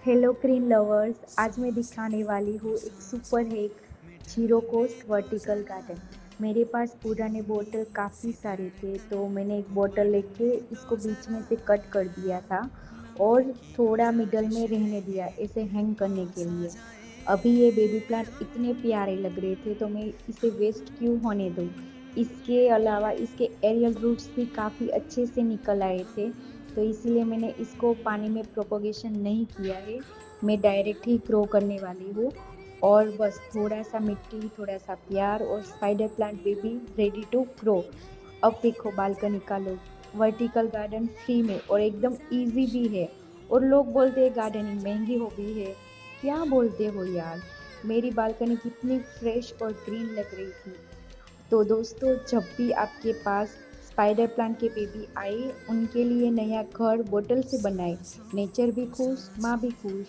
Hello green lovers, आज मैं दिखाने वाली हूँ एक super hack zero cost vertical garden. मेरे पास पुराने बोतल काफ़ी सारे थे, तो मैंने एक बोतल लेके इसको बीच में से कट कर दिया था और थोड़ा मिडल में रहने दिया ऐसे हैंग करने के लिए। अभी ये बेबी प्लांट इतने प्यारे लग रहे थे, तो मैं इसे वेस्ट क्यों होने दूँ। इसके अलावा इसके एरियल रूट्स भी काफ़ी अच्छे से निकल आए थे, तो इसीलिए मैंने इसको पानी में प्रोपोगेशन नहीं किया है। मैं डायरेक्ट ही ग्रो करने वाली हूँ और बस थोड़ा सा मिट्टी, थोड़ा सा प्यार और spider plant baby ready to grow. अब देखो बालकनी का लुक, वर्टिकल गार्डन फ्री में और एकदम इजी भी है। और लोग बोलते हैं गार्डनिंग महंगी हॉबी है। क्या बोलते हो यार, मेरी बालकनी कितनी फ्रेश और ग्रीन लग रही थी। तो दोस्तों, जब भी आपके पास स्पाइडर प्लांट के बेबी आए, उनके लिए नया घर बोतल से बनाए। नेचर भी खुश, माँ भी खुश।